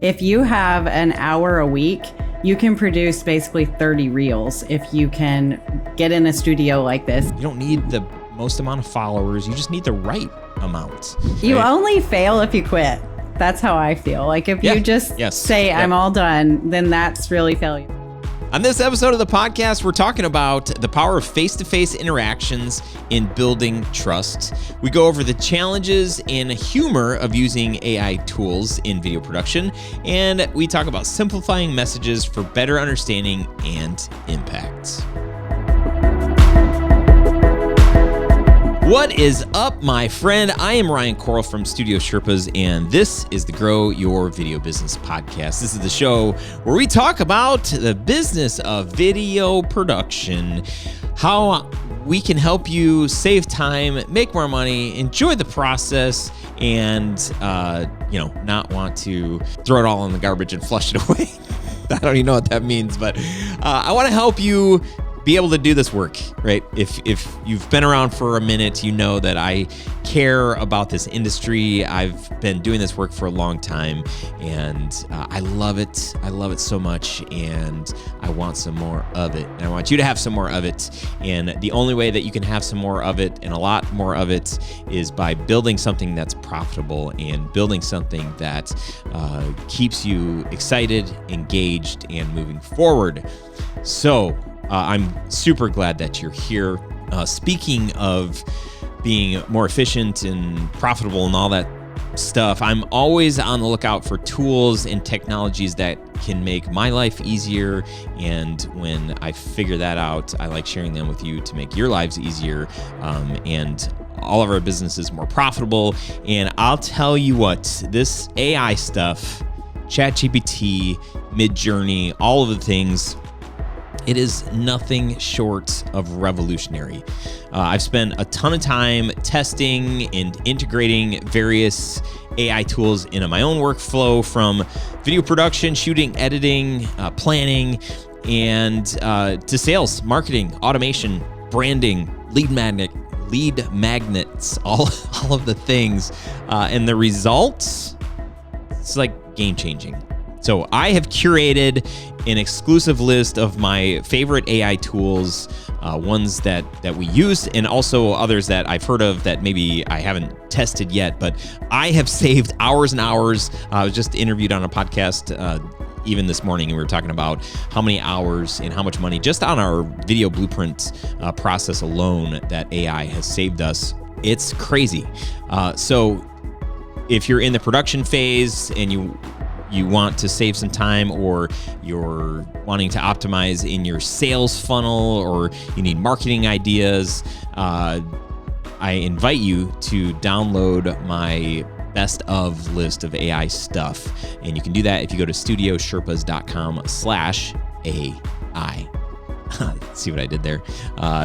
If you have an hour a week, you can produce basically 30 reels if you can get in a studio like this. You don't need the most amount of followers. You just need the right amount. Right? You only fail if you quit. That's how I feel. Like if you just say, I'm all done, then that's really failure. On this episode of the podcast, we're talking about the power of face-to-face interactions in building trust. We go over the challenges and humor of using AI tools in video production, and we talk about simplifying messages for better understanding and impact. What is up, my friend? I am Ryan Coral from Studio Sherpas, and this is the Grow Your Video Business podcast. This is the show where we talk about the business of video production, how we can help you save time, make more money, enjoy the process, and not want to throw it all in the garbage and flush it away. I don't even know what that means, but I want to help you be able to do this work, right? If you've been around for a minute, you know that I care about this industry. I've been doing this work for a long time, and I love it. I love it so much, and I want some more of it. And I want you to have some more of it. And the only way that you can have some more of it, and a lot more of it, is by building something that's profitable and building something that keeps you excited, engaged, and moving forward. So, I'm super glad that you're here. Speaking of being more efficient and profitable and all that stuff, I'm always on the lookout for tools and technologies that can make my life easier. And when I figure that out, I like sharing them with you to make your lives easier and all of our businesses more profitable. And I'll tell you what, this AI stuff, ChatGPT, Midjourney, all of the things, it is nothing short of revolutionary. I've spent a ton of time testing and integrating various AI tools into my own workflow, from video production, shooting, editing, planning, and to sales, marketing, automation, branding, lead magnets, all of the things. And the results, it's like game-changing. So I have curated an exclusive list of my favorite AI tools, ones that we use, and also others that I've heard of that maybe I haven't tested yet, but I have saved hours and hours. I was just interviewed on a podcast even this morning, and we were talking about how many hours and how much money just on our video blueprint process alone that AI has saved us. It's crazy. So if you're in the production phase and you want to save some time, or you're wanting to optimize in your sales funnel, or you need marketing ideas, I invite you to download my best of list of AI stuff. And you can do that if you go to studiosherpas.com/AI. See what I did there?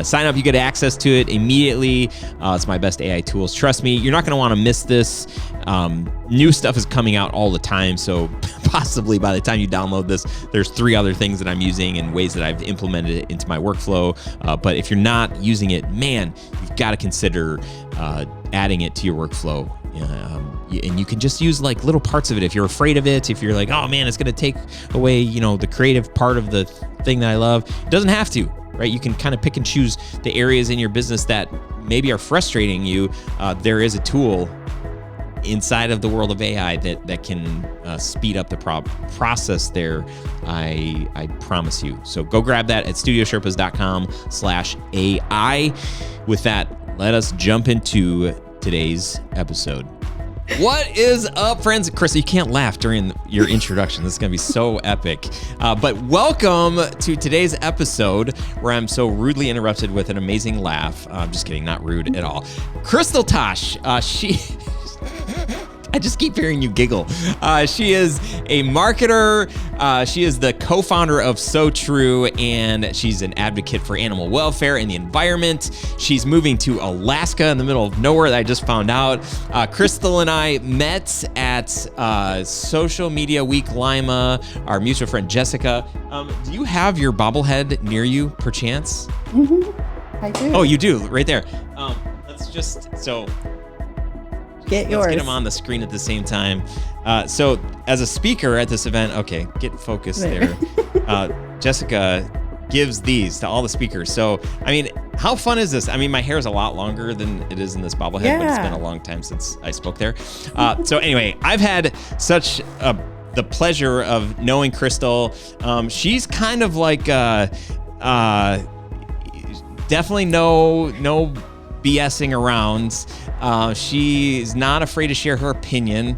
Sign up, you get access to it immediately. It's my best AI tools. Trust me, you're not going to want to miss this. New stuff is coming out all the time, so possibly by the time you download this, there's 3 other things that I'm using and ways that I've implemented it into my workflow. But if you're not using it, man, you've got to consider adding it to your workflow. And you can just use like little parts of it if you're afraid of it. If you're like, oh man, it's going to take away, the creative part of the thing that I love. It doesn't have to, right? You can kind of pick and choose the areas in your business that maybe are frustrating you. There is a tool inside of the world of AI that can speed up the process there. I promise you. So go grab that at studiosherpas.com/AI. With that, let us jump into today's episode. What is up, friends? Chris, you can't laugh during your introduction. This is going to be so epic. But welcome to today's episode, where I'm so rudely interrupted with an amazing laugh. I'm just kidding, not rude at all. Crystal Tosh, I just keep hearing you giggle. She is a marketer. She is the co-founder of So True, and she's an advocate for animal welfare and the environment. She's moving to Alaska in the middle of nowhere, that I just found out. Crystal and I met at Social Media Week Lima, our mutual friend Jessica. Do you have your bobblehead near you, perchance? Mm-hmm. I do. Oh, you do, right there. Let's just, Get yours. Let's get them on the screen at the same time. So as a speaker at this event, okay, get focused there. Jessica gives these to all the speakers. So, I mean, how fun is this? I mean, my hair is a lot longer than it is in this bobblehead, but it's been a long time since I spoke there. So anyway, I've had such the pleasure of knowing Crystal. She's kind of like definitely no BSing around. She's not afraid to share her opinion,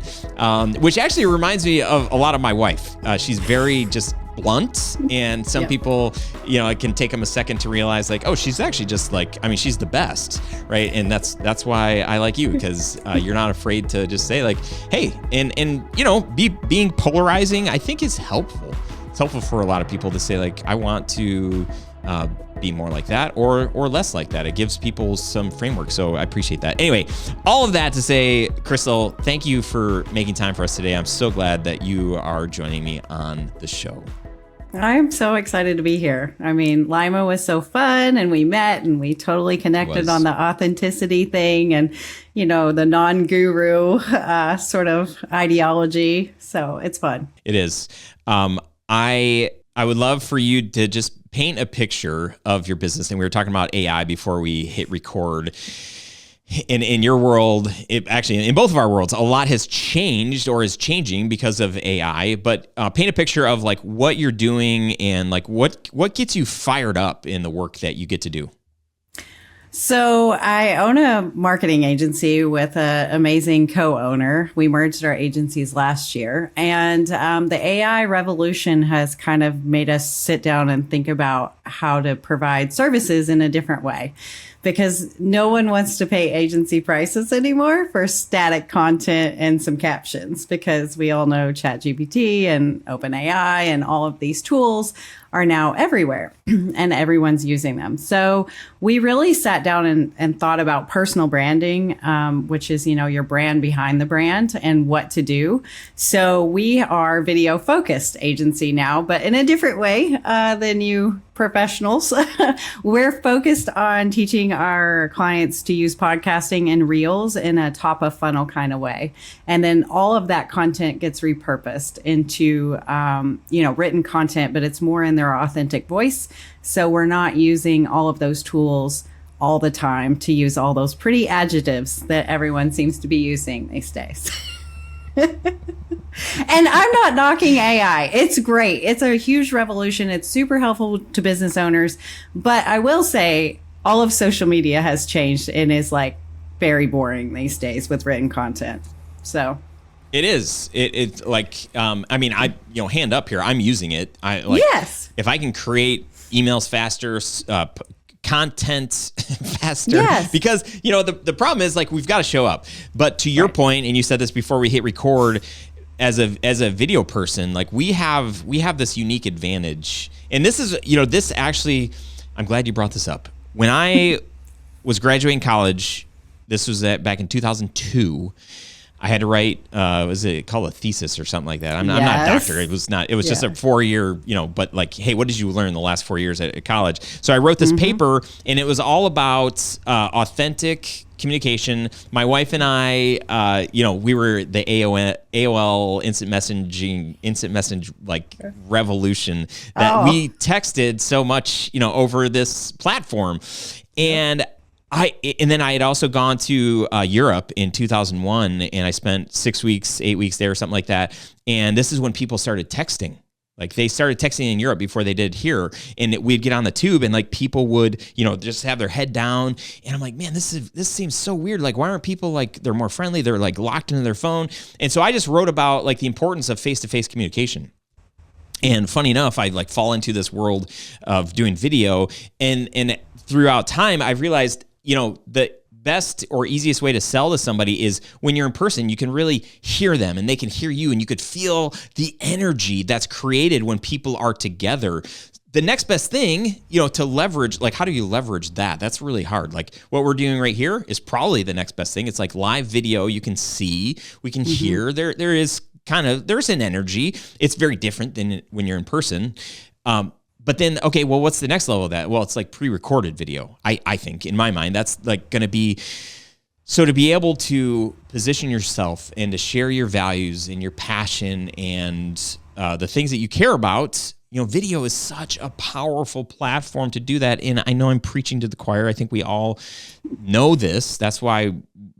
which actually reminds me of a lot of my wife. She's very just blunt, and some people, it can take them a second to realize like, oh, she's actually just like, I mean, she's the best, right? And that's why I like you, because you're not afraid to just say like, hey, and being polarizing, I think is helpful. It's helpful for a lot of people to say like, I want to be more like that or less like that. It gives people some framework. So I appreciate that. Anyway, all of that to say, Crystal, thank you for making time for us today. I'm so glad that you are joining me on the show. I'm so excited to be here. I mean, Lima was so fun, and we met and we totally connected on the authenticity thing and, the non-guru sort of ideology. So it's fun. It is. I would love for you to just paint a picture of your business. And we were talking about AI before we hit record. In your world, actually in both of our worlds, a lot has changed or is changing because of AI. But paint a picture of like what you're doing and like what gets you fired up in the work that you get to do. So I own a marketing agency with an amazing co-owner. We merged our agencies last year, and the AI revolution has kind of made us sit down and think about how to provide services in a different way, because no one wants to pay agency prices anymore for static content and some captions, because we all know ChatGPT and OpenAI and all of these tools are now everywhere and everyone's using them. So we really sat down and thought about personal branding, which is, your brand behind the brand and what to do. So we are video focused agency now, but in a different way than you professionals. We're focused on teaching our clients to use podcasting and reels in a top of funnel kind of way. And then all of that content gets repurposed into, written content, but it's more in their authentic voice. So we're not using all of those tools all the time to use all those pretty adjectives that everyone seems to be using these days. And I'm not knocking AI. It's great. It's a huge revolution. It's super helpful to business owners. But I will say all of social media has changed and is like very boring these days with written content. So it is. It's like, I mean, hand up here, I'm using it. Yes. If I can create emails faster, content faster, because the problem is like we've got to show up. But to your point, and you said this before we hit record, as a video person, like we have this unique advantage, and this is this actually, I'm glad you brought this up. When I was graduating college, this was back in 2002. I had to write, was it called a thesis or something like that? I'm not a doctor. It was not. It was just a 4-year, but like, hey, what did you learn the last 4 years at college? So I wrote this paper, and it was all about authentic communication. My wife and I, we were the AOL instant message like revolution that we texted so much, over this platform, and then I had also gone to Europe in 2001, and I spent 6 weeks, 8 weeks there, or something like that. And this is when people started texting. Like they started texting in Europe before they did here, and we'd get on the tube, and like people would, just have their head down. And I'm like, man, this seems so weird. Like, why aren't people like they're more friendly? They're like locked into their phone. And so I just wrote about like the importance of face-to-face communication. And funny enough, I like fall into this world of doing video, and throughout time, I've realized, the best or easiest way to sell to somebody is when you're in person, you can really hear them and they can hear you, and you could feel the energy that's created when people are together. The next best thing, to leverage, like how do you leverage that? That's really hard. Like what we're doing right here is probably the next best thing. It's like live video. You can see, we can hear. There's an energy. It's very different than when you're in person. But then, okay, well, what's the next level of that? Well, it's like pre-recorded video. I think in my mind, that's like going to be So to be able to position yourself and to share your values and your passion and the things that you care about, video is such a powerful platform to do that. And I know I'm preaching to the choir. I think we all know this. That's why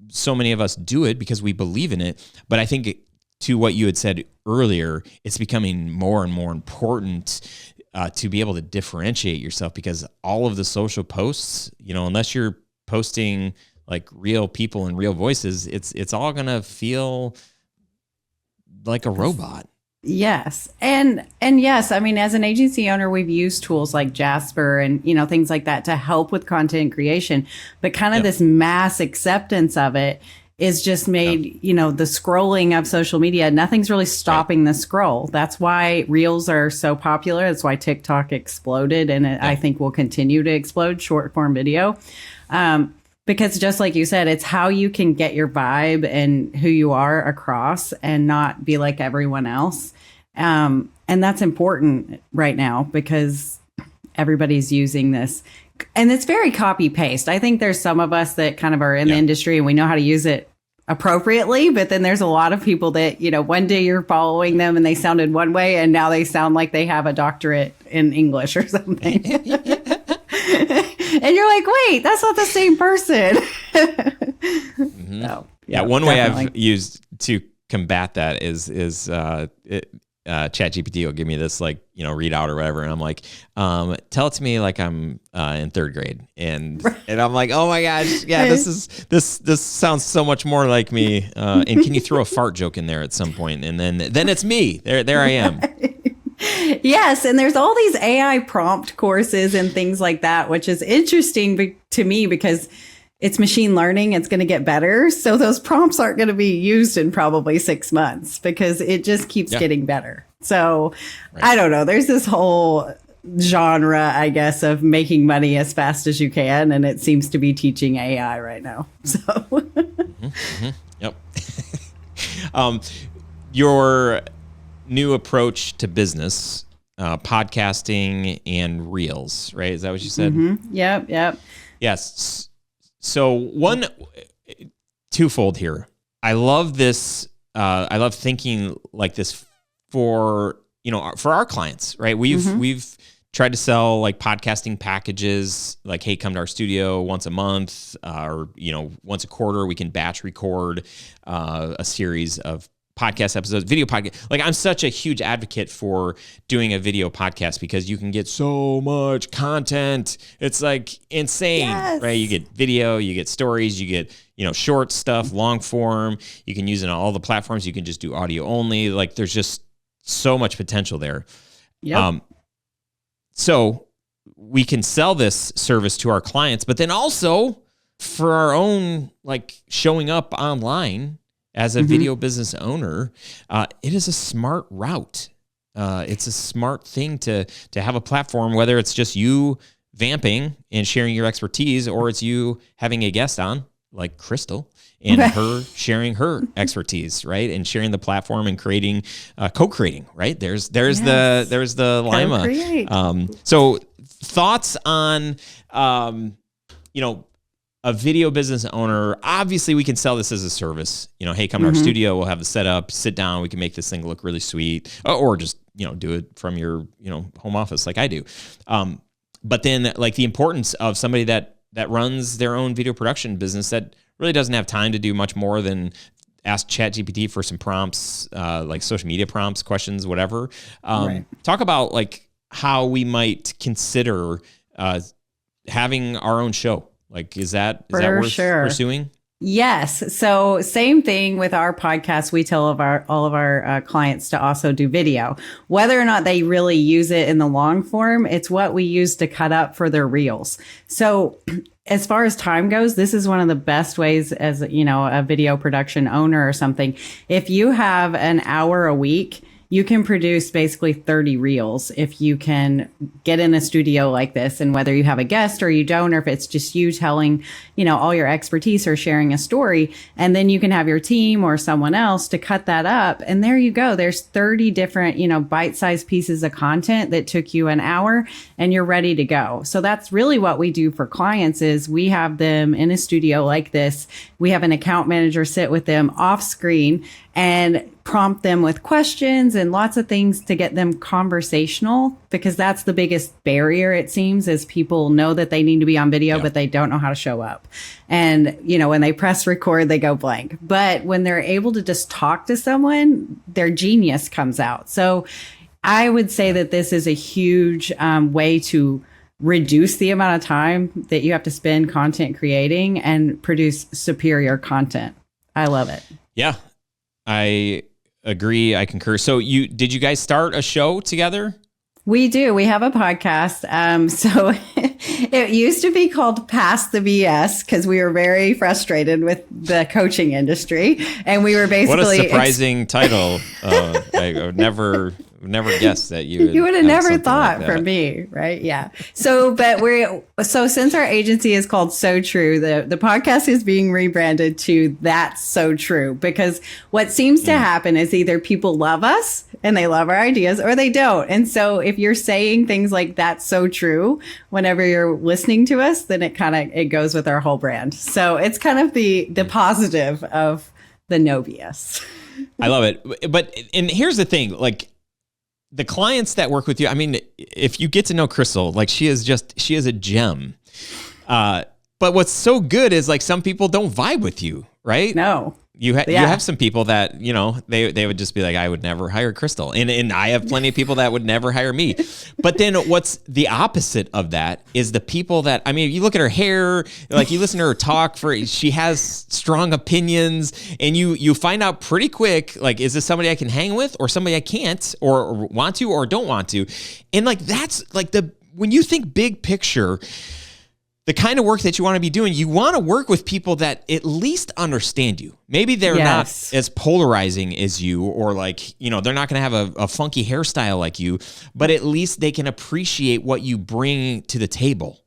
so many of us do it, because we believe in it. But I think to what you had said earlier, it's becoming more and more important to be able to differentiate yourself, because all of the social posts, unless you're posting like real people and real voices, it's all gonna feel like a robot. Yes. And yes, I mean, as an agency owner, we've used tools like Jasper and, things like that to help with content creation, but kind of this mass acceptance of it is just made, the scrolling of social media, nothing's really stopping the scroll. That's why Reels are so popular. That's why TikTok exploded, and I think will continue to explode, short form video. Because just like you said, it's how you can get your vibe and who you are across and not be like everyone else. And that's important right now because everybody's using this. And it's very copy paste. I think there's some of us that kind of are in the industry and we know how to use it appropriately. But then there's a lot of people that, one day you're following them and they sounded one way and now they sound like they have a doctorate in English or something. And you're like, wait, that's not the same person. Mm-hmm. So, one way I've used to combat that is ChatGPT will give me this readout or whatever, and I'm like, tell it to me like I'm in third grade, and I'm like, oh my gosh, this sounds so much more like me. And can you throw a fart joke in there at some point, and then it's me. There I am. Yes, and there's all these AI prompt courses and things like that, which is interesting to me because it's machine learning. It's going to get better. So those prompts aren't going to be used in probably 6 months because it just keeps getting better. So I don't know. There's this whole genre, I guess, of making money as fast as you can. And it seems to be teaching AI right now. So, Yep. Your new approach to business, podcasting and Reels, right? Is that what you said? Mm-hmm. Yep. Yes. So twofold here. I love this. I love thinking like this for our clients, right? We've tried to sell like podcasting packages, like, hey, come to our studio once a month, or once a quarter. We can batch record a series of podcast episodes, video podcast. Like, I'm such a huge advocate for doing a video podcast because you can get so much content. It's like insane, right? You get video, you get stories, you get, short stuff, long form. You can use it on all the platforms. You can just do audio only. Like, there's just so much potential there. Yep. So we can sell this service to our clients, but then also for our own, like, showing up online as a video business owner, it is a smart route. It's a smart thing to have a platform, whether it's just you vamping and sharing your expertise, or it's you having a guest on, like Crystal, and her sharing her expertise, right? And sharing the platform and creating, co-creating, right? There's the Lima. So thoughts on, a video business owner. Obviously we can sell this as a service, hey, come to our studio, we'll have the setup, sit down, we can make this thing look really sweet, or just, do it from your, home office like I do. But then like the importance of somebody that runs their own video production business that really doesn't have time to do much more than ask ChatGPT for some prompts, like social media prompts, questions, whatever. Talk about like how we might consider having our own show. Like, is that worth pursuing? Yes. So same thing with our podcast. We tell all of our clients to also do video, whether or not they really use it in the long form. It's what we use to cut up for their reels. So as far as time goes, this is one of the best ways as, a video production owner or something. If you have an hour a week, you can produce basically 30 reels if you can get in a studio like this. And whether you have a guest or you don't, or if it's just you telling, all your expertise or sharing a story, and then you can have your team or someone else to cut that up. And there you go. There's 30 different, bite-sized pieces of content that took you an hour, and you're ready to go. So that's really what we do for clients is we have them in a studio like this. We have an account manager sit with them off screen and prompt them with questions and lots of things to get them conversational, because that's the biggest barrier, it seems, is people know that they need to be on video, but they don't know how to show up. And, when they press record, they go blank. But when they're able to just talk to someone, their genius comes out. So I would say that this is a huge way to reduce the amount of time that you have to spend content creating and produce superior content. I love it. Yeah, I agree. I concur. So did you guys start a show together? We do. We have a podcast. So it used to be called Pass the BS because we were very frustrated with the coaching industry. And we were basically... What a surprising title. I would never guessed that you would have never thought for me, right? Yeah. So since our agency is called So True, the podcast is being rebranded to That's So True, because what seems to happen is either people love us and they love our ideas, or they don't. And so if you're saying things like "that's so true" whenever you're listening to us, then it goes with our whole brand. So it's kind of the positive of the no BS. I love it. And here's the thing, like, the clients that work with you, I mean, if you get to know Crystal, like, she is a gem. But what's so good is, like, some people don't vibe with you, right? No. You have some people that, they would just be like, I would never hire Crystal. And I have plenty of people that would never hire me. But then what's the opposite of that is the people that, I mean, you look at her hair, like, you listen to her talk, she has strong opinions, and you find out pretty quick, like, is this somebody I can hang with, or somebody I can't, or want to, or don't want to? And, like, that's like when you think big picture, the kind of work that you want to be doing, you want to work with people that at least understand you. Maybe they're not as polarizing as you, or, like, they're not going to have a funky hairstyle like you, but at least they can appreciate what you bring to the table.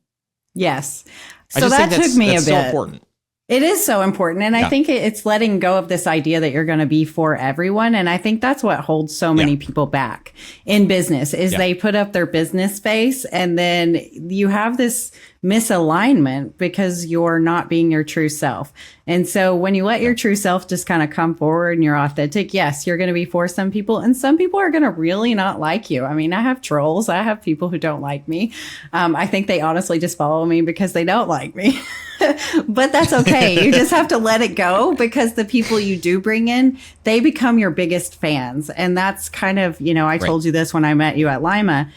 Yes. So that took me a bit. So important. It is so important. And I think it's letting go of this idea that you're going to be for everyone. And I think that's what holds so many people back in business is they put up their business face, and then you have this misalignment because you're not being your true self. And so when you let your true self just kind of come forward and you're authentic, yes, you're going to be for some people, and some people are going to really not like you. I mean, I have trolls. I have people who don't like me. I think they honestly just follow me because they don't like me. But that's okay. You just have to let it go, because the people you do bring in, they become your biggest fans. And that's kind of, I told you this when I met you at Lima.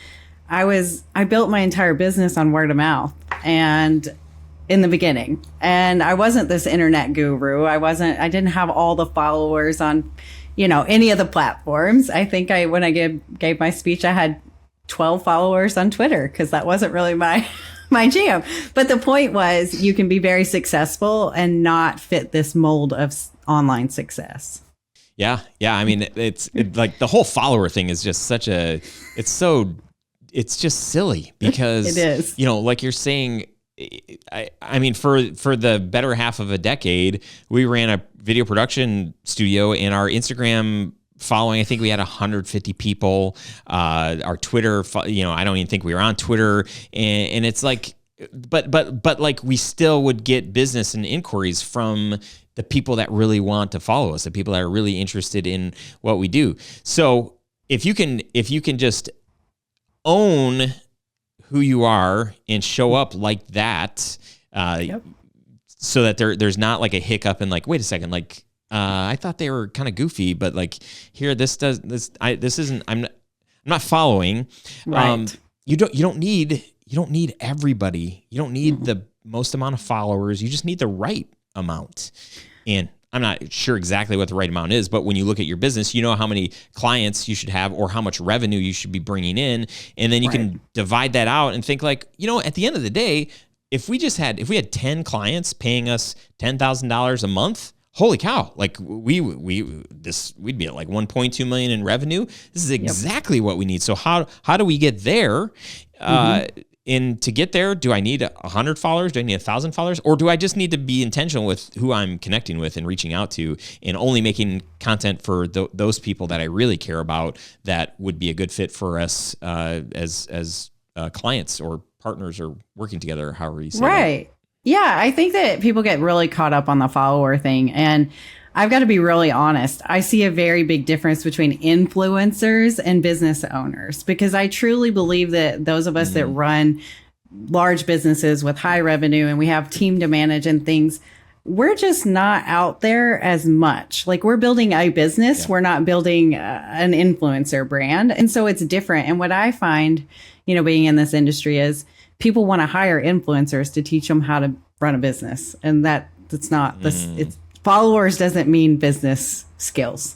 I built my entire business on word of mouth, and in the beginning, and I wasn't this internet guru. I didn't have all the followers on, any of the platforms. I think when I gave my speech, I had 12 followers on Twitter, because that wasn't really my jam. But the point was, you can be very successful and not fit this mold of online success. Yeah. I mean, it's like the whole follower thing is just it's just silly, because it is. Like you're saying, I mean, for the better half of a decade, we ran a video production studio, and our Instagram following, I think we had 150 people. Our Twitter, I don't even think we were on Twitter, and it's like, but like, we still would get business and inquiries from the people that really want to follow us, the people that are really interested in what we do. So if you can just own who you are and show up like that, so that there's not like a hiccup and like, wait a second, like, I thought they were kind of goofy, but like, here, this isn't, I'm not following. Right. You don't need everybody. You don't need the most amount of followers. You just need the right amount. And I'm not sure exactly what the right amount is, but when you look at your business, you know how many clients you should have or how much revenue you should be bringing in. And then you can divide that out and think like, at the end of the day, if we had 10 clients paying us $10,000 a month, holy cow, like we'd be at like 1.2 million in revenue. This is exactly what we need. So how do we get there? And to get there, do I need 100 followers? Do I need 1,000 followers? Or do I just need to be intentional with who I'm connecting with and reaching out to, and only making content for those people that I really care about that would be a good fit for us as clients or partners or working together, however you say right. that. Yeah, I think that people get really caught up on the follower thing. And I've got to be really honest. I see a very big difference between influencers and business owners, because I truly believe that those of us that run large businesses with high revenue and we have team to manage and things, we're just not out there as much. Like, we're building a business. Yeah. We're not building an influencer brand. And so it's different. And what I find, being in this industry is people want to hire influencers to teach them how to run a business. And that's not this. It's followers doesn't mean business skills,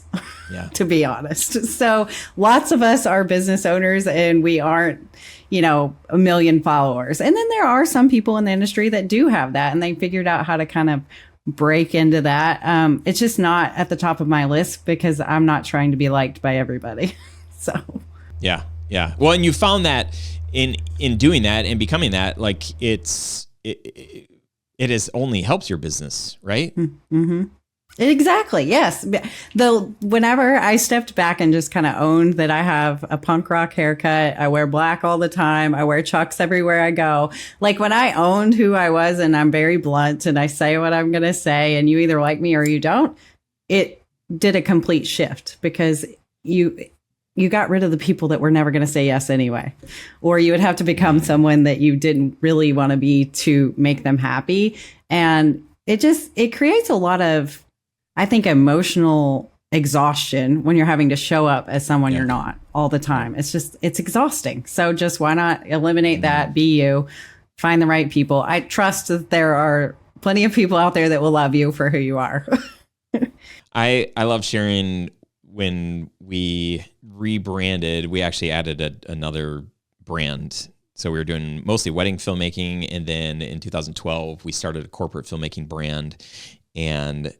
to be honest. So lots of us are business owners and we aren't, 1 million followers. And then there are some people in the industry that do have that, and they figured out how to kind of break into that. It's just not at the top of my list because I'm not trying to be liked by everybody. So. Yeah. Well, and you found that in doing that and becoming that, like it has only helps your business, right? Mm-hmm. Exactly. Yes. Though whenever I stepped back and just kind of owned that I have a punk rock haircut, I wear black all the time, I wear Chucks everywhere I go. Like, when I owned who I was and I'm very blunt and I say what I'm going to say and you either like me or you don't, it did a complete shift, because you got rid of the people that were never going to say yes anyway, or you would have to become someone that you didn't really want to be to make them happy. And it creates a lot of, I think, emotional exhaustion when you're having to show up as someone you're not all the time. It's exhausting. So just why not eliminate that, be you, find the right people. I trust that there are plenty of people out there that will love you for who you are. I love sharing. When we rebranded, we actually added another brand. So we were doing mostly wedding filmmaking. And then in 2012, we started a corporate filmmaking brand. And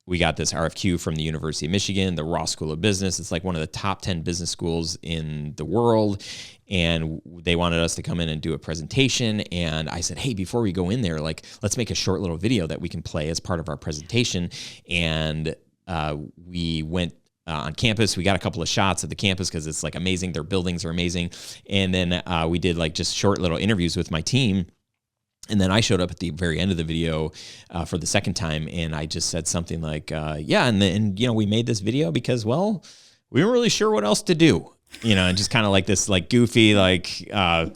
we got this RFQ from the University of Michigan, the Ross School of Business. It's like one of the top 10 business schools in the world. And they wanted us to come in and do a presentation. And I said, hey, before we go in there, like, let's make a short little video that we can play as part of our presentation. And we went on campus. We got a couple of shots of the campus because it's like amazing. Their buildings are amazing. And then we did like just short little interviews with my team. And then I showed up at the very end of the video for the second time. And I just said something like, and we made this video because, well, we weren't really sure what else to do. And just kind of like this, like goofy, like, but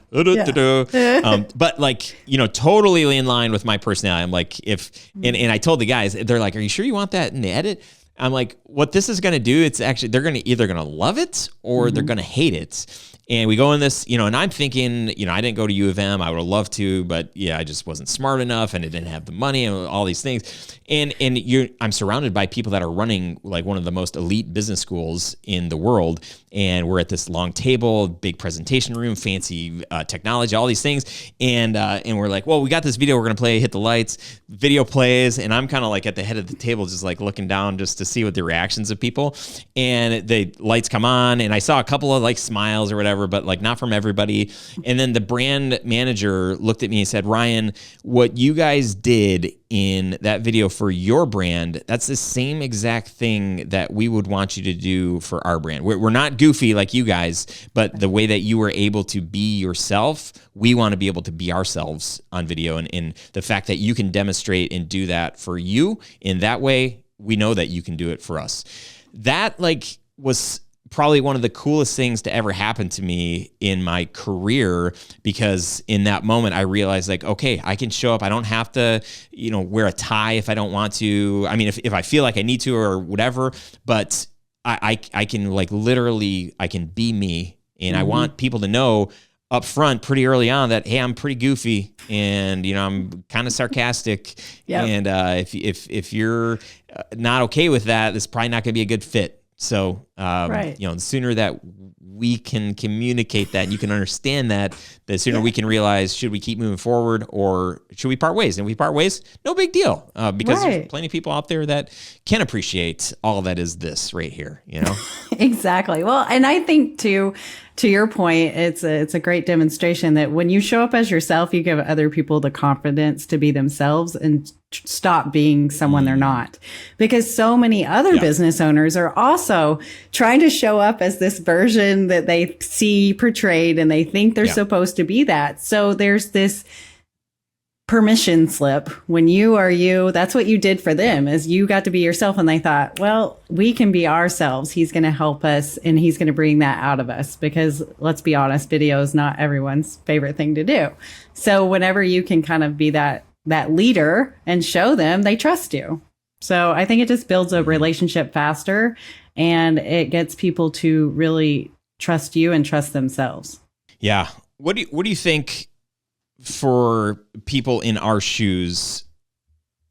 like, totally in line with my personality. I'm like, and I told the guys, they're like, are you sure you want that in the edit? I'm like, what this is going to do, it's actually, they're going to either going to love it or they're going to hate it. And we go in this, and I'm thinking, I didn't go to U of M. I would have loved to, but I just wasn't smart enough and I didn't have the money and all these things. And I'm surrounded by people that are running like one of the most elite business schools in the world. And we're at this long table, big presentation room, fancy technology, all these things. And we're like, well, we got this video we're going to play, hit the lights, video plays. And I'm kind of like at the head of the table, just like looking down just to see what the reactions of people. And the lights come on and I saw a couple of like smiles or whatever, but like not from everybody. And then the brand manager looked at me and said, Ryan, what you guys did in that video for your brand, that's the same exact thing that we would want you to do for our brand. We're not goofy like you guys, but the way that you were able to be yourself, we want to be able to be ourselves on video. And the fact that you can demonstrate and do that for you in that way, we know that you can do it for us. That like was probably one of the coolest things to ever happen to me in my career, because in that moment I realized like, okay, I can show up. I don't have to, wear a tie if I don't want to. I mean, if I feel like I need to or whatever, but I can like literally, I can be me. And I want people to know up front pretty early on that, hey, I'm pretty goofy and, I'm kind of sarcastic. Yep. And if you're not okay with that, it's probably not going to be a good fit. So, right. The sooner that we can communicate that and you can understand that, the sooner we can realize, should we keep moving forward or should we part ways? And if we part ways, no big deal, because there's plenty of people out there that can appreciate all that is this right here, you know? Exactly. Well, and I think to your point, it's a great demonstration that when you show up as yourself, you give other people the confidence to be themselves and stop being someone they're not. Because so many other business owners are also trying to show up as this version that they see portrayed and they think they're supposed to be that. So there's this permission slip. When you are you, that's what you did for them, is you got to be yourself, and they thought, well, we can be ourselves. He's going to help us and he's going to bring that out of us, because let's be honest, video is not everyone's favorite thing to do. So whenever you can kind of be that leader and show them, they trust you. So I think it just builds a relationship faster, and it gets people to really trust you and trust themselves. Yeah. What do you think for people in our shoes?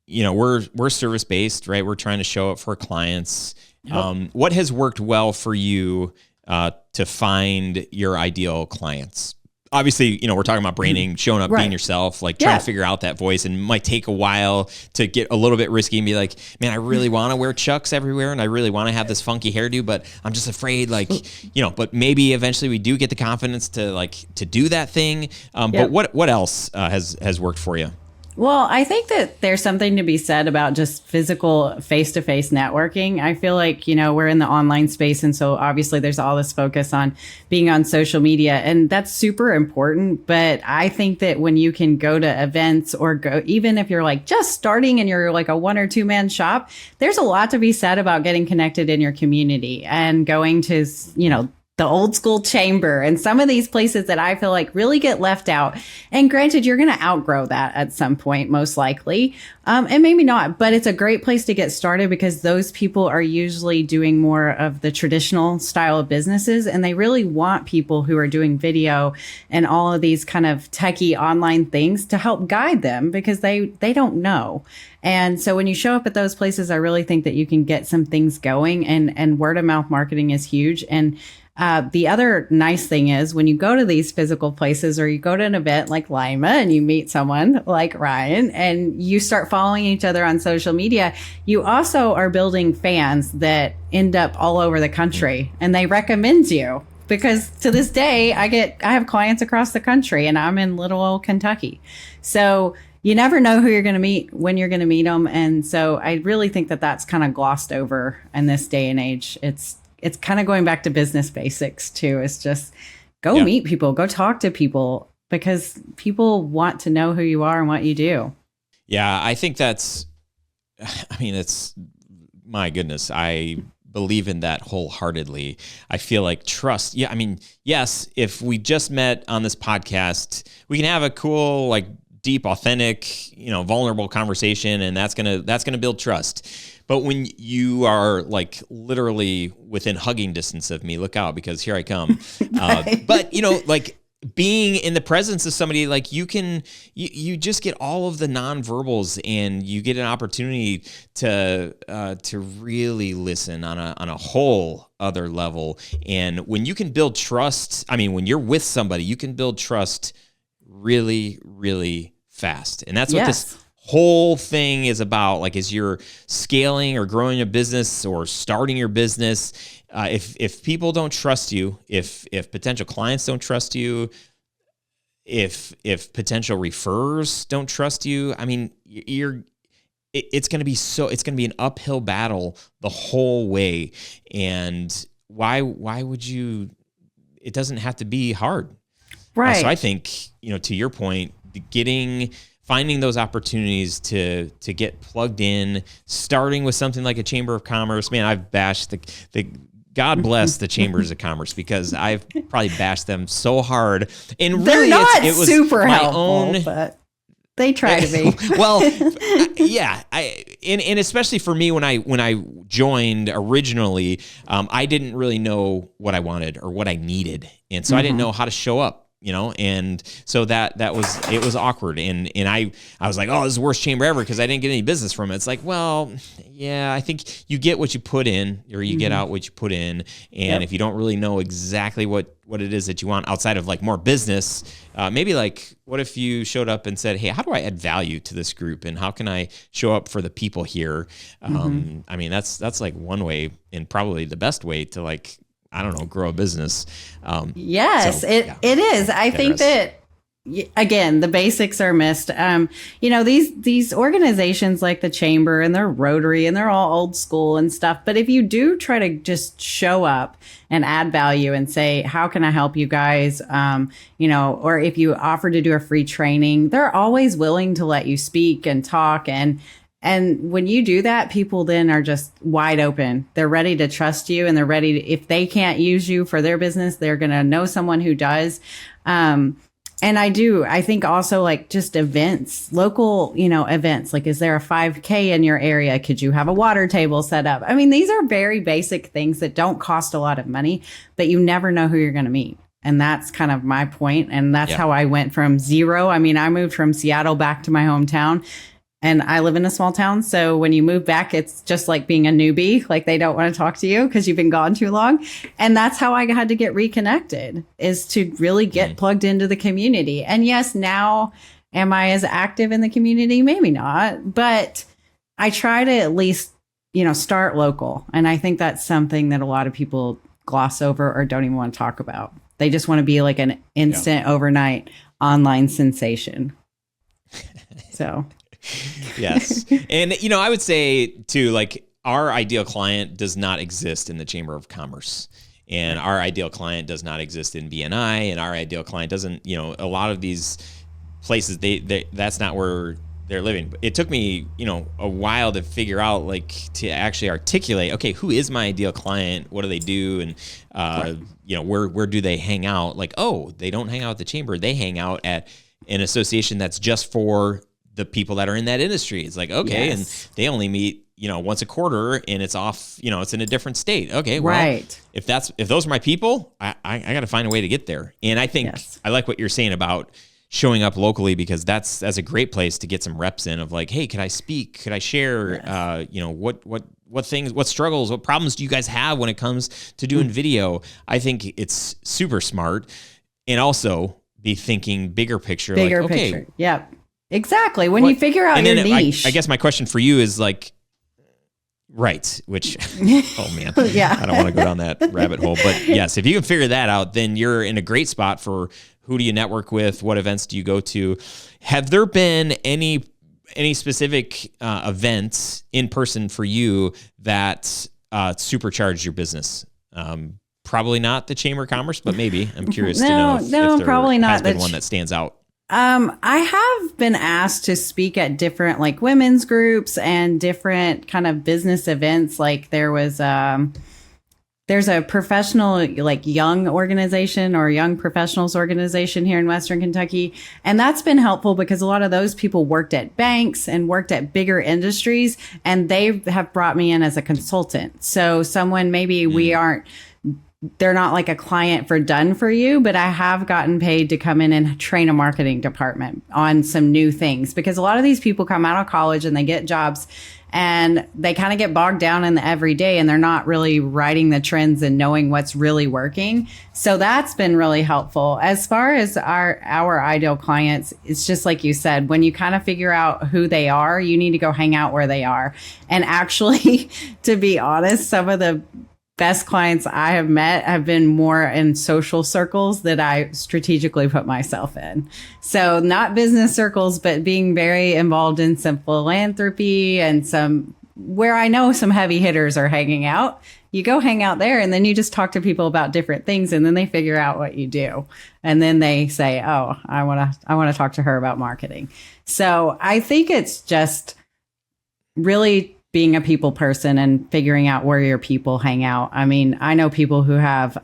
You know, we're service based, right? We're trying to show up for clients. Yep. What has worked well for you to find your ideal clients? Obviously, you know, we're talking about branding, showing up, being yourself, like trying to figure out that voice, and might take a while to get a little bit risky and be like, man, I really want to wear Chucks everywhere and I really want to have this funky hairdo, but I'm just afraid, like, you know, but maybe eventually we do get the confidence to do that thing. But what else has worked for you? Well, I think that there's something to be said about just physical face-to-face networking. I feel like, you know, we're in the online space, and so obviously there's all this focus on being on social media, and that's super important. But I think that when you can go to events, or go, even if you're like just starting and you're like a 1 or 2 man shop, there's a lot to be said about getting connected in your community and going to, you know, the old school chamber and some of these places that I feel like really get left out. And granted, you're going to outgrow that at some point, most likely. And maybe not, but it's a great place to get started, because those people are usually doing more of the traditional style of businesses. And they really want people who are doing video and all of these kind of techie online things to help guide them, because they don't know. And so when you show up at those places, I really think that you can get some things going, and word of mouth marketing is huge. And the other nice thing is, when you go to these physical places, or you go to an event like Lima and you meet someone like Ryan and you start following each other on social media, you also are building fans that end up all over the country, and they recommend you. Because to this day, I have clients across the country, and I'm in little old Kentucky. So you never know who you're going to meet when you're going to meet them. And so I really think that that's kind of glossed over in this day and age. It's kind of going back to business basics too. It's just go meet people, go talk to people, because people want to know who you are and what you do. Yeah, I think it's, my goodness, I believe in that wholeheartedly. I feel like trust. Yeah, I mean, yes, if we just met on this podcast, we can have a cool, like, deep, authentic, you know, vulnerable conversation, and that's gonna build trust. But when you are like literally within hugging distance of me, look out, because here I come. Right. But you know, like, being in the presence of somebody, like, you just get all of the nonverbals, and you get an opportunity to really listen on a whole other level. And when you can build trust, I mean, when you're with somebody, you can build trust really, really fast. And that's what this whole thing is about. Like, as you're scaling or growing a business or starting your business, if people don't trust you, if potential clients don't trust you, if potential referrers don't trust you, I mean, it's going to be an uphill battle the whole way. And why would you? It doesn't have to be hard. Right. So I think, you know, to your point, finding those opportunities to get plugged in, starting with something like a Chamber of Commerce. Man, I've bashed the God bless the Chambers of Commerce, because I've probably bashed them so hard. And they're really, not it was super my helpful, own. But they try to be. Well, yeah. And especially for me, when I joined originally, I didn't really know what I wanted or what I needed. And so I didn't know how to show up. and so that was, it was awkward. And I was like, oh, this is the worst chamber ever because I didn't get any business from it. It's like, well, yeah, I think you get what you put in, or you get out what you put in. And if you don't really know exactly what it is that you want outside of like more business, maybe like, what if you showed up and said, hey, how do I add value to this group? And how can I show up for the people here? I mean, that's like one way, and probably the best way to, like, I don't know, grow a business. Yes, it is. I think that, again, the basics are missed. These organizations like the Chamber, and they're Rotary, and they're all old school and stuff. But if you do try to just show up and add value and say, how can I help you guys? Or if you offer to do a free training, they're always willing to let you speak and talk. And when you do that, people then are just wide open. They're ready to trust you, and they're ready to, if they can't use you for their business, they're going to know someone who does. And I think also, like, just events, local, events, like, is there a 5K in your area? Could you have a water table set up? I mean, these are very basic things that don't cost a lot of money, but you never know who you're going to meet. And that's kind of my point. And that's how I went from zero. I mean, I moved from Seattle back to my hometown. And I live in a small town. So when you move back, it's just like being a newbie. Like, they don't want to talk to you because you've been gone too long. And that's how I had to get reconnected, is to really get plugged into the community. And yes, now am I as active in the community? Maybe not. But I try to at least, start local. And I think that's something that a lot of people gloss over or don't even want to talk about. They just want to be like an instant overnight online sensation. So... Yes. And, I would say too, like, our ideal client does not exist in the Chamber of Commerce, and our ideal client does not exist in BNI, and our ideal client doesn't, a lot of these places, they that's not where they're living. It took me, a while to figure out, like, to actually articulate, okay, who is my ideal client? What do they do? And, where do they hang out? Like, oh, they don't hang out at the Chamber. They hang out at an association that's just for the people that are in that industry. It's like, okay, and they only meet, once a quarter, and it's off, it's in a different state. Okay, well, if those are my people, I got to find a way to get there. And I think I like what you're saying about showing up locally, because that's a great place to get some reps in of, like, hey, could I speak? Could I share? What things, what struggles, what problems do you guys have when it comes to doing video? I think it's super smart, and also be thinking bigger picture. Picture. Yep. Exactly. When you figure out your niche. I guess my question for you is, like, which, oh man, I don't want to go down that rabbit hole, but yes, if you can figure that out, then you're in a great spot for who do you network with? What events do you go to? Have there been any specific events in person for you that supercharged your business? Probably not the Chamber of Commerce, but maybe. I'm curious to know if there probably not has been one that stands out. I have been asked to speak at different, like, women's groups and different kind of business events. Like, there's a professional, like, young organization or young professionals organization here in Western Kentucky. And that's been helpful because a lot of those people worked at banks and worked at bigger industries, and they have brought me in as a consultant. So someone, maybe they're not like a client done for you, but I have gotten paid to come in and train a marketing department on some new things, because a lot of these people come out of college and they get jobs and they kind of get bogged down in the everyday, and they're not really writing the trends and knowing what's really working. So that's been really helpful. As far as our ideal clients, it's just like you said, when you kind of figure out who they are, you need to go hang out where they are. And actually, to be honest, some of the best clients I have met have been more in social circles that I strategically put myself in. So not business circles, but being very involved in some philanthropy and some where I know some heavy hitters are hanging out. You go hang out there, and then you just talk to people about different things, and then they figure out what you do. And then they say, oh, I want to talk to her about marketing. So I think it's just really being a people person and figuring out where your people hang out. I mean, I know people who have,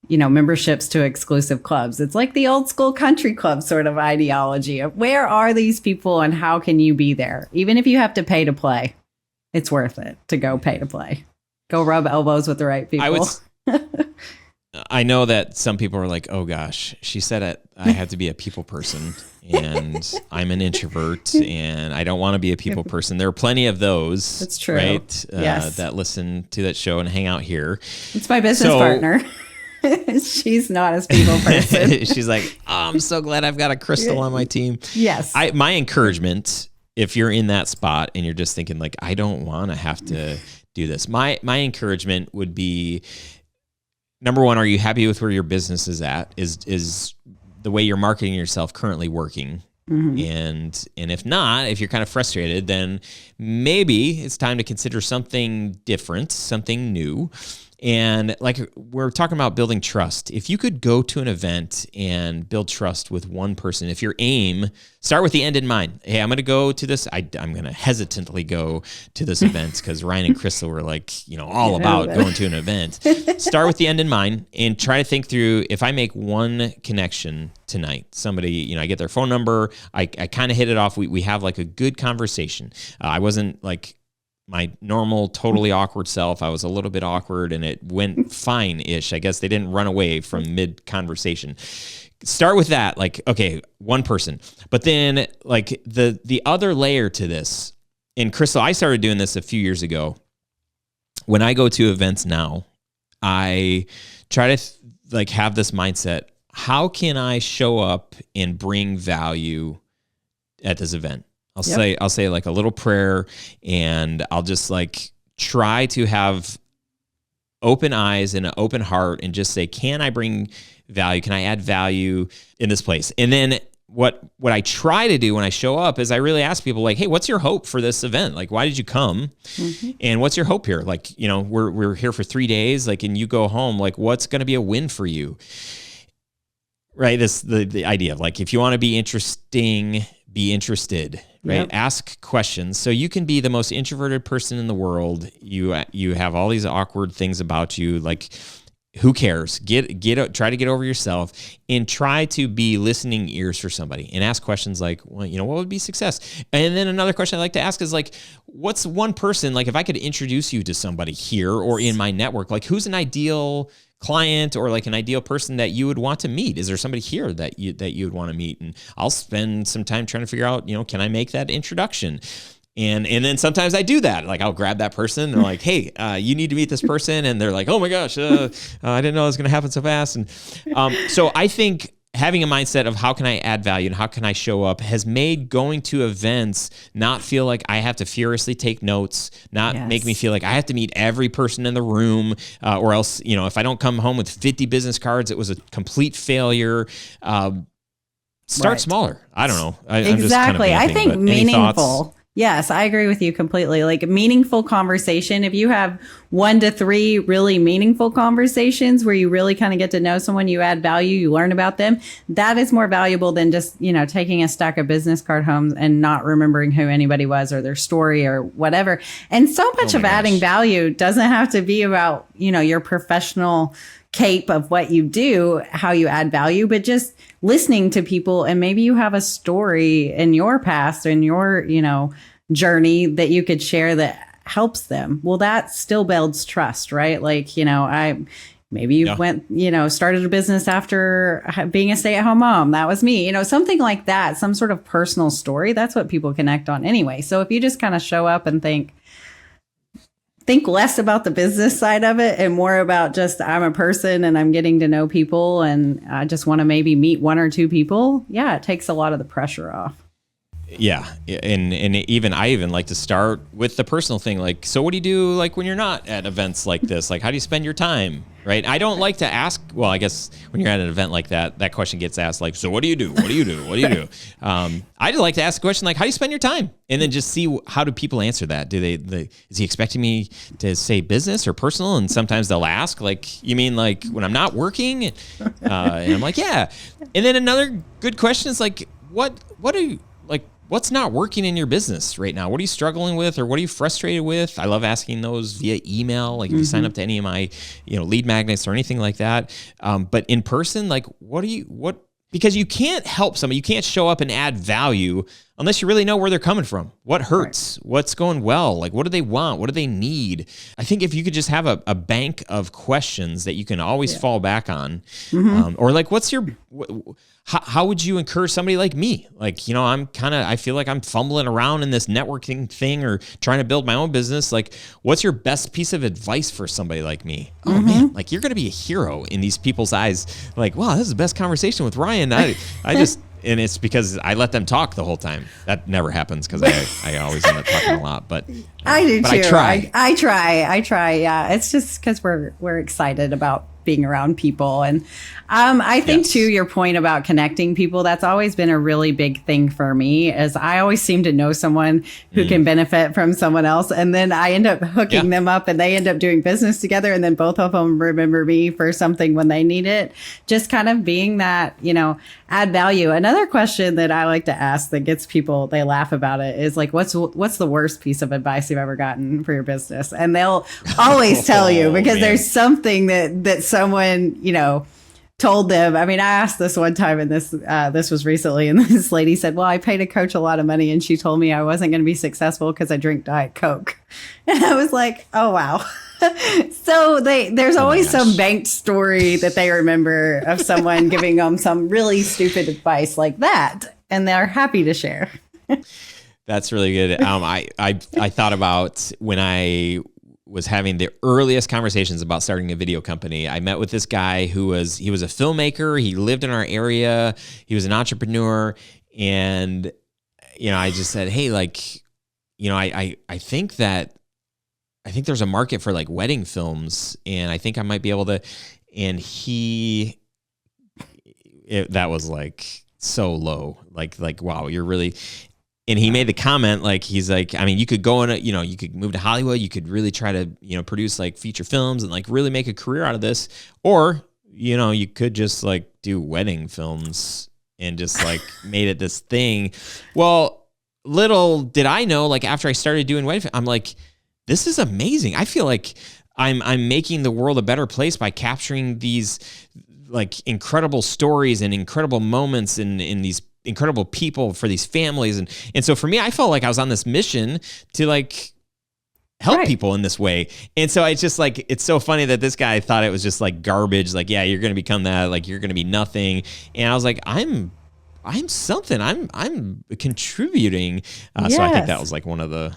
memberships to exclusive clubs. It's like the old school country club sort of ideology of where are these people and how can you be there? Even if you have to pay to play, it's worth it to go pay to play. Go rub elbows with the right people. I know that some people are like, oh gosh, she said it. I have to be a people person, and I'm an introvert, and I don't want to be a people person. There are plenty of those. That's true. Right? Yes. That listen to that show and hang out here. It's my business partner. She's not a people person. She's like, oh, I'm so glad I've got a Crystal on my team. Yes. My encouragement, if you're in that spot and you're just thinking like, I don't want to have to do this. My encouragement would be, number one, are you happy with where your business is at? Is the way you're marketing yourself currently working? And if not, if you're kind of frustrated, then maybe it's time to consider something different, something new. And like we're talking about building trust. If you could go to an event and build trust with one person, if your aim, start with the end in mind. Hey, I'm going to go to this. I'm going to hesitantly go to this event because Ryan and Crystal were like, all about going to an event. Start with the end in mind and try to think through, if I make one connection tonight, somebody, I get their phone number, I kind of hit it off. We have like a good conversation. I wasn't like my normal, totally awkward self. I was a little bit awkward and it went fine-ish. I guess they didn't run away from mid-conversation. Start with that, like, okay, one person. But then like the other layer to this, and Crystal, I started doing this a few years ago. When I go to events now, I try to like have this mindset, how can I show up and bring value at this event? I'll say like a little prayer, and I'll just like try to have open eyes and an open heart and just say, can I bring value? Can I add value in this place? And then what I try to do when I show up is I really ask people like, hey, what's your hope for this event? Like, why did you come? And what's your hope here? Like, we're here for 3 days, like, and you go home, like, what's going to be a win for you? Right. This, the idea of like, if you want to be interesting, be interested, right? Yep. Ask questions. So you can be the most introverted person in the world. You have all these awkward things about you. Like, who cares? Try to get over yourself and try to be listening ears for somebody and ask questions like, well, what would be success? And then another question I like to ask is like, what's one person, like if I could introduce you to somebody here or in my network, like who's an ideal client or like an ideal person that you would want to meet? Is there somebody here that you would want to meet? And I'll spend some time trying to figure out, can I make that introduction? And then sometimes I do that. Like I'll grab that person and they're like, hey, you need to meet this person. And they're like, oh my gosh, I didn't know it was going to happen so fast. And so I think having a mindset of how can I add value and how can I show up has made going to events not feel like I have to furiously take notes, not make me feel like I have to meet every person in the room, or else, if I don't come home with 50 business cards, it was a complete failure. Start smaller. I don't know. I'm just kind of I think meaningful. Thoughts? Yes, I agree with you completely. Like a meaningful conversation. If you have 1 to 3 really meaningful conversations where you really kind of get to know someone, you add value, you learn about them, that is more valuable than just, taking a stack of business card home and not remembering who anybody was or their story or whatever. And so much of adding value doesn't have to be about, your professional cape of what you do, how you add value, but just listening to people. And maybe you have a story in your past and your, journey that you could share that helps them. Well, that still builds trust, right? Like, maybe you went, started a business after being a stay-at-home mom. That was me, something like that, some sort of personal story. That's what people connect on anyway. So if you just kind of show up and think less about the business side of it and more about just I'm a person and I'm getting to know people and I just want to maybe meet 1 or 2 people. Yeah, it takes a lot of the pressure off. Yeah. And I even like to start with the personal thing. Like, so what do you do like when you're not at events like this? Like, how do you spend your time? Right. I don't like to ask. Well, I guess when you're at an event like that question gets asked like, so what do you do? What do you do? What do you do? I'd like to ask a question like, how do you spend your time? And then just see how do people answer that? Do is he expecting me to say business or personal? And sometimes they'll ask like, you mean like when I'm not working? And I'm like, yeah. And then another good question is like, what do you like? What's not working in your business right now? What are you struggling with or what are you frustrated with? I love asking those via email. Like if you sign up to any of my, lead magnets or anything like that. But in person, like because you can't help somebody, you can't show up and add value unless you really know where they're coming from. What hurts? Right. What's going well? Like, what do they want? What do they need? I think if you could just have a bank of questions that you can always fall back on, or like, how would you encourage somebody like me? Like, I feel like I'm fumbling around in this networking thing or trying to build my own business. Like, what's your best piece of advice for somebody like me? Oh man, like you're going to be a hero in these people's eyes. Like, wow, this is the best conversation with Ryan. I just, and it's because I let them talk the whole time. That never happens because I always end up talking a lot, but I do too. I try. Yeah. It's just because we're excited about being around people. And I think too, your point about connecting people, that's always been a really big thing for me, is I always seem to know someone who can benefit from someone else. And then I end up hooking them up and they end up doing business together. And then both of them remember me for something when they need it. Just kind of being that, add value. Another question that I like to ask that gets people, they laugh about it, is like, what's the worst piece of advice you've ever gotten for your business? And they'll always tell you, because there's something that someone, told them. I mean, I asked this one time, and this was recently, and this lady said, well, I paid a coach a lot of money and she told me I wasn't going to be successful because I drink Diet Coke. And I was like, oh, wow. So there's always some banked story that they remember of someone giving them some really stupid advice like that, and they're happy to share. That's really good. I thought about when I was having the earliest conversations about starting a video company. I met with this guy he was a filmmaker. He lived in our area. He was an entrepreneur. And, I just said, hey, like, I think there's a market for like wedding films, and I think I might be able to, and that was like so low, like, wow, you're really. And he made the comment, like, he's like, I mean, you could go in, you could move to Hollywood. You could really try to, produce like feature films and like really make a career out of this. Or, you could just like do wedding films and just like made it this thing. Well, little did I know, like after I started doing wedding, I'm like, this is amazing. I feel like I'm making the world a better place by capturing these like incredible stories and incredible moments in these incredible people for these families. And so for me, I felt like I was on this mission to like help people in this way. And so it's just like, it's so funny that this guy thought it was just like garbage. Like, yeah, you're going to become that, like, you're going to be nothing. And I was like, I'm something, I'm contributing. So I think that was like one of the,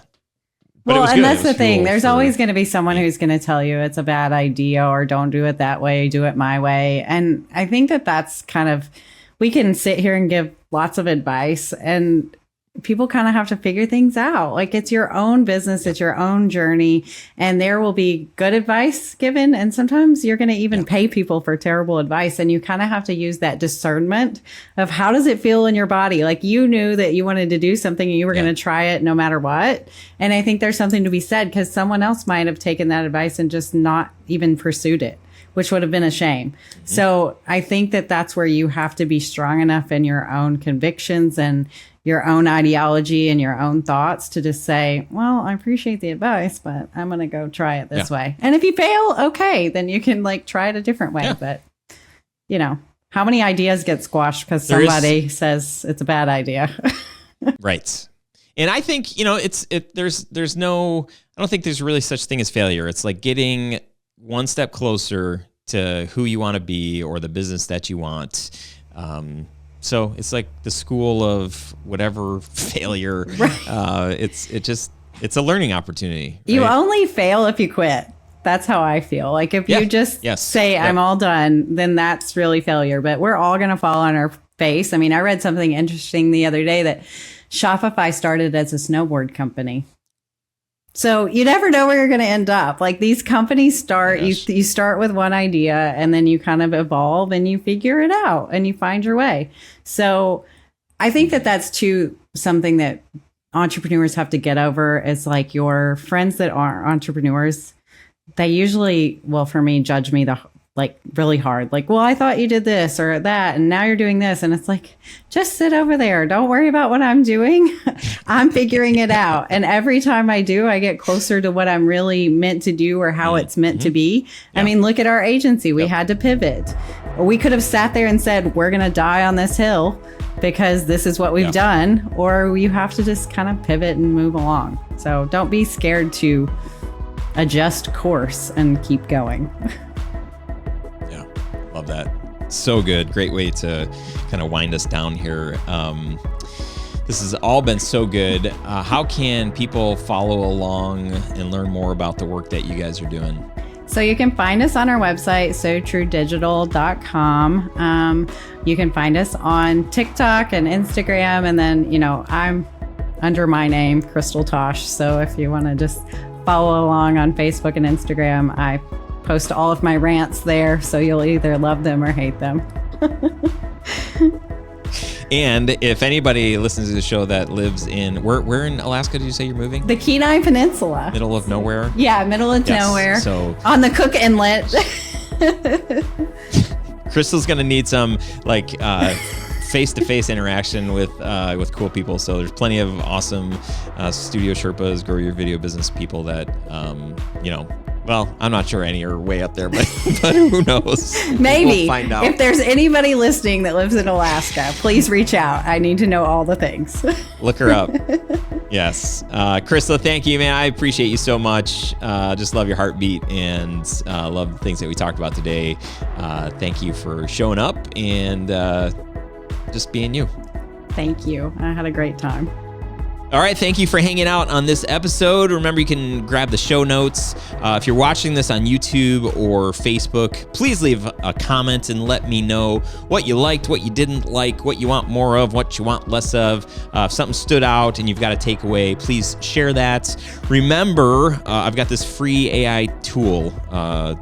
but and that's the thing. There's always going to be someone who's going to tell you it's a bad idea, or don't do it that way, do it my way. And I think that's kind of, we can sit here and give lots of advice, and people kind of have to figure things out. Like, it's your own business, it's your own journey, and there will be good advice given. And sometimes you're going to even pay people for terrible advice. And you kind of have to use that discernment of how does it feel in your body? Like, you knew that you wanted to do something and you were going to try it no matter what. And I think there's something to be said, because someone else might have taken that advice and just not even pursued it, which would have been a shame. Mm-hmm. So I think that's where you have to be strong enough in your own convictions and your own ideology and your own thoughts to just say, well, I appreciate the advice, but I'm going to go try it this way. And if you fail, okay, then you can like try it a different way. Yeah. But, how many ideas get squashed because somebody says it's a bad idea? Right. And I think, there's no, I don't think there's really such thing as failure. It's like getting one step closer to who you want to be or the business that you want. So it's like the school of whatever failure. Right. It's a learning opportunity. Right? You only fail if you quit. That's how I feel. Like, if you just say, I'm all done, then that's really failure. But we're all going to fall on our face. I mean, I read something interesting the other day that Shopify started as a snowboard company. So you never know where you're going to end up. Like, these companies start, you start with one idea, and then you kind of evolve and you figure it out and you find your way. So I think that's too something that entrepreneurs have to get over, is like, your friends that aren't entrepreneurs, they usually, well, for me, judge me like really hard. Like, well, I thought you did this or that, and now you're doing this. And it's like, just sit over there. Don't worry about what I'm doing. I'm figuring it out. And every time I do, I get closer to what I'm really meant to do or how it's meant to be. I mean, look at our agency. We had to pivot. We could have sat there and said, we're going to die on this hill because this is what we've done. Or you have to just kind of pivot and move along. So don't be scared to adjust course and keep going. Love that. So good. Great way to kind of wind us down here. This has all been so good. How can people follow along and learn more about the work that you guys are doing? So you can find us on our website, sotruedigital.com. You can find us on TikTok and Instagram. And then, I'm under my name, Crystal Tosh. So if you want to just follow along on Facebook and Instagram, I post all of my rants there, so you'll either love them or hate them. And if anybody listens to the show that lives in, where in Alaska did you say you're moving? The Kenai Peninsula. Middle of nowhere? Yeah, middle of nowhere. So on the Cook Inlet. Crystal's going to need some face-to-face interaction with cool people. So there's plenty of awesome Studio Sherpas, Grow Your Video Business people that, well, I'm not sure any are way up there, but who knows? Maybe. We'll find out. If there's anybody listening that lives in Alaska, please reach out. I need to know all the things. Look her up. Yes. Crystal, thank you, man. I appreciate you so much. Just love your heartbeat and love the things that we talked about today. Thank you for showing up and just being you. Thank you. I had a great time. All right, thank you for hanging out on this episode. Remember, you can grab the show notes. If you're watching this on YouTube or Facebook, please leave a comment and let me know what you liked, what you didn't like, what you want more of, what you want less of. If something stood out and you've got a takeaway, please share that. Remember, I've got this free AI tool.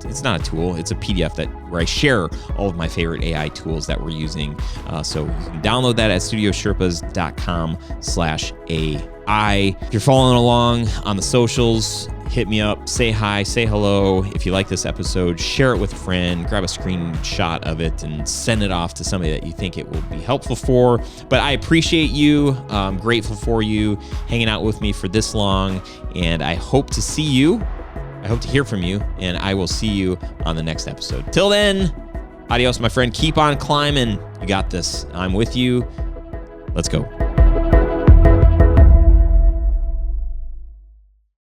It's not a tool, it's a PDF where I share all of my favorite AI tools that we're using. So you can download that at studiosherpas.com/AI. If you're following along on the socials, hit me up, say hi, say hello. If you like this episode, share it with a friend, grab a screenshot of it and send it off to somebody that you think it will be helpful for. But I appreciate you. I'm grateful for you hanging out with me for this long, and I hope to see you. I hope to hear from you, and I will see you on the next episode. Till then, adios, my friend. Keep on climbing. You got this. I'm with you. Let's go.